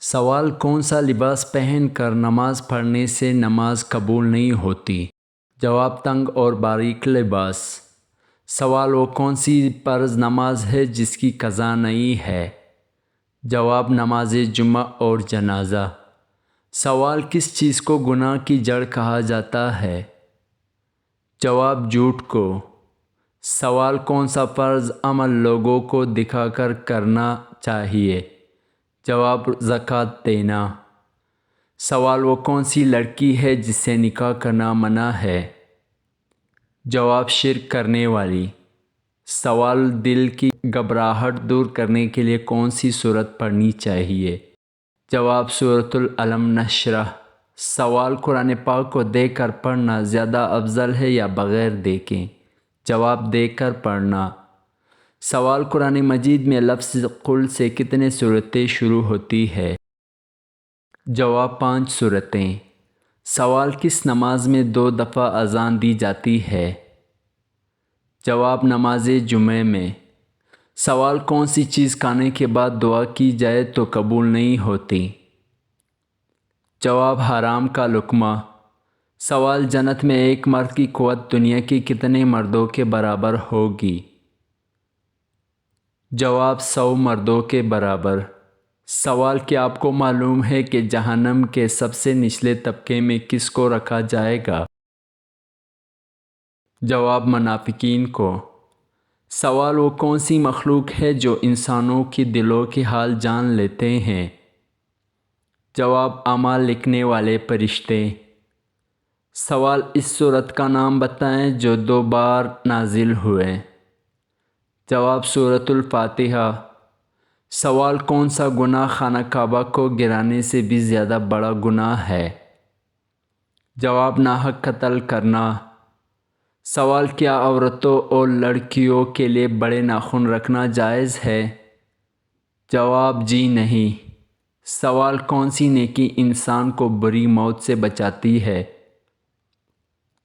سوال کون سا لباس پہن کر نماز پڑھنے سے نماز قبول نہیں ہوتی؟ جواب تنگ اور باریک لباس۔ سوال وہ کون سی فرض نماز ہے جس کی قضا نہیں ہے؟ جواب نماز جمعہ اور جنازہ۔ سوال کس چیز کو گناہ کی جڑ کہا جاتا ہے؟ جواب جھوٹ کو۔ سوال کون سا فرض عمل لوگوں کو دکھا کر کرنا چاہیے؟ جواب زکوٰۃ دینا۔ سوال وہ کون سی لڑکی ہے جس سے نکاح کرنا منع ہے؟ جواب شرک کرنے والی۔ سوال دل کی گھبراہٹ دور کرنے کے لیے کون سی سورت پڑھنی چاہیے؟ جواب سورۃ العلم نشرح۔ سوال قرآن پاک کو دیکھ کر پڑھنا زیادہ افضل ہے یا بغیر دیکھیں؟ جواب دیکھ کر پڑھنا۔ سوال قرآن مجید میں لفظ قل سے کتنے صورتیں شروع ہوتی ہے؟ جواب 5 صورتیں۔ سوال کس نماز میں 2 دفعہ اذان دی جاتی ہے؟ جواب نماز جمعہ میں۔ سوال کون سی چیز کھانے کے بعد دعا کی جائے تو قبول نہیں ہوتی؟ جواب حرام کا لقمہ۔ سوال جنت میں ایک مرد کی قوت دنیا کے کتنے مردوں کے برابر ہوگی؟ جواب 100 مردوں کے برابر۔ سوال کیا آپ کو معلوم ہے کہ جہنم کے سب سے نچلے طبقے میں کس کو رکھا جائے گا؟ جواب منافقین کو۔ سوال وہ کون سی مخلوق ہے جو انسانوں کے دلوں کے حال جان لیتے ہیں؟ جواب اعمال لکھنے والے فرشتے۔ سوال اس سورت کا نام بتائیں جو 2 بار نازل ہوئے؟ جواب سورۃ الفاتحہ۔ سوال کون سا گناہ خانہ کعبہ کو گرانے سے بھی زیادہ بڑا گناہ ہے؟ جواب ناحق قتل کرنا۔ سوال کیا عورتوں اور لڑکیوں کے لیے بڑے ناخن رکھنا جائز ہے؟ جواب جی نہیں۔ سوال کون سی نیکی انسان کو بری موت سے بچاتی ہے؟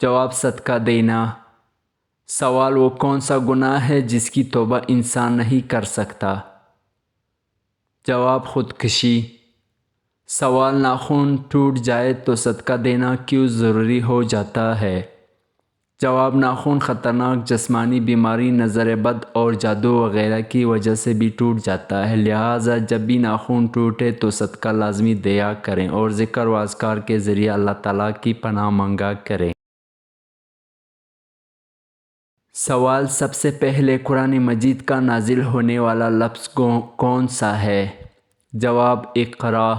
جواب صدقہ دینا۔ سوال وہ کون سا گناہ ہے جس کی توبہ انسان نہیں کر سکتا؟ جواب خودکشی۔ سوال ناخن ٹوٹ جائے تو صدقہ دینا کیوں ضروری ہو جاتا ہے؟ جواب ناخن خطرناک جسمانی بیماری، نظر بد اور جادو وغیرہ کی وجہ سے بھی ٹوٹ جاتا ہے، لہٰذا جب بھی ناخن ٹوٹے تو صدقہ لازمی دیا کریں اور ذکر و اذکار کے ذریعے اللہ تعالیٰ کی پناہ مانگا کریں۔ سوال سب سے پہلے قرآن مجید کا نازل ہونے والا لفظ کون سا ہے؟ جواب اقرا۔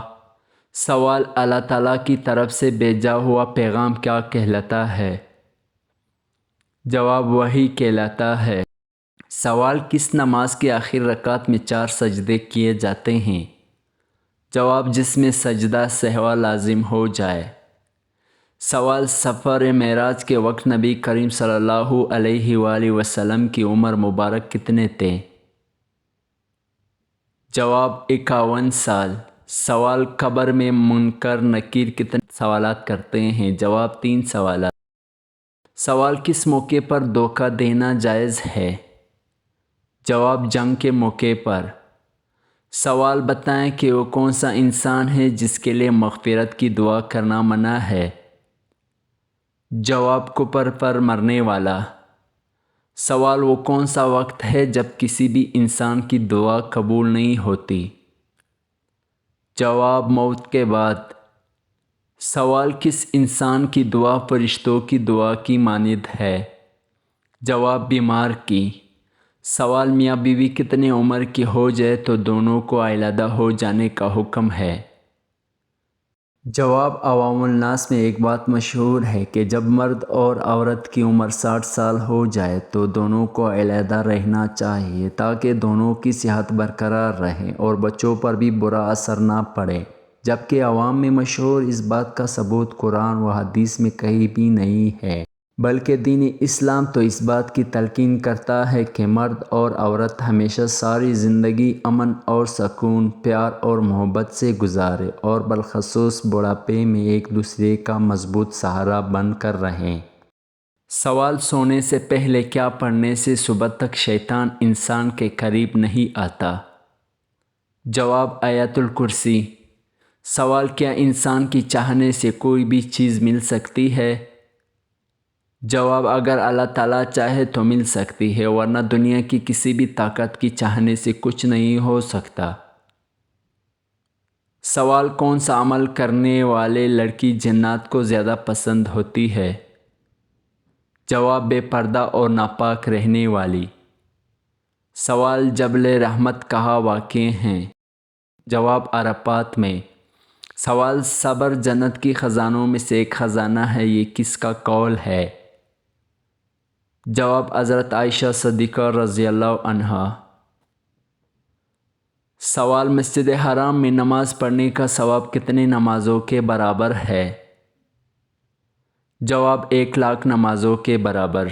سوال اللہ تعالیٰ کی طرف سے بھیجا ہوا پیغام کیا کہلاتا ہے؟ جواب وحی کہلاتا ہے۔ سوال کس نماز کے آخر رکعت میں 4 سجدے کیے جاتے ہیں؟ جواب جس میں سجدہ سہوا لازم ہو جائے۔ سوال سفر معراج کے وقت نبی کریم صلی اللہ علیہ وآلہ وسلم کی عمر مبارک کتنے تھے؟ جواب 51 سال۔ سوال قبر میں منکر نکیر کتنے سوالات کرتے ہیں؟ جواب 3 سوالات۔ سوال کس موقع پر دھوکہ دینا جائز ہے؟ جواب جنگ کے موقع پر۔ سوال بتائیں کہ وہ کون سا انسان ہے جس کے لیے مغفرت کی دعا کرنا منع ہے؟ جواب کفر پر مرنے والا۔ سوال وہ کون سا وقت ہے جب کسی بھی انسان کی دعا قبول نہیں ہوتی؟ جواب موت کے بعد۔ سوال کس انسان کی دعا فرشتوں کی دعا کی مانند ہے؟ جواب بیمار کی۔ سوال میاں بیوی کتنے عمر کی ہو جائے تو دونوں کو علیحدہ ہو جانے کا حکم ہے؟ جواب عوام الناس میں ایک بات مشہور ہے کہ جب مرد اور عورت کی عمر 60 سال ہو جائے تو دونوں کو علیحدہ رہنا چاہیے تاکہ دونوں کی صحت برقرار رہے اور بچوں پر بھی برا اثر نہ پڑے، جبکہ عوام میں مشہور اس بات کا ثبوت قرآن و حدیث میں کہیں بھی نہیں ہے، بلکہ دین اسلام تو اس بات کی تلقین کرتا ہے کہ مرد اور عورت ہمیشہ ساری زندگی امن اور سکون، پیار اور محبت سے گزارے اور بالخصوص بڑھاپے میں ایک دوسرے کا مضبوط سہارا بن کر رہیں۔ سوال سونے سے پہلے کیا پڑھنے سے صبح تک شیطان انسان کے قریب نہیں آتا؟ جواب آیت الکرسی۔ سوال: کیا انسان کی چاہنے سے کوئی بھی چیز مل سکتی ہے؟ جواب: اگر اللہ تعالیٰ چاہے تو مل سکتی ہے، ورنہ دنیا کی کسی بھی طاقت کی چاہنے سے کچھ نہیں ہو سکتا۔ سوال: کون سا عمل کرنے والے لڑکی جنات کو زیادہ پسند ہوتی ہے؟ جواب: بے پردہ اور ناپاک رہنے والی۔ سوال: جبل رحمت کہاں واقع ہیں؟ جواب: عرفات میں۔ سوال: صبر جنت کی خزانوں میں سے ایک خزانہ ہے، یہ کس کا قول ہے؟ جواب: حضرت عائشہ صدیقہ رضی اللہ عنہا۔ سوال: مسجد حرام میں نماز پڑھنے کا ثواب کتنے نمازوں کے برابر ہے؟ جواب: 1,00,000 نمازوں کے برابر۔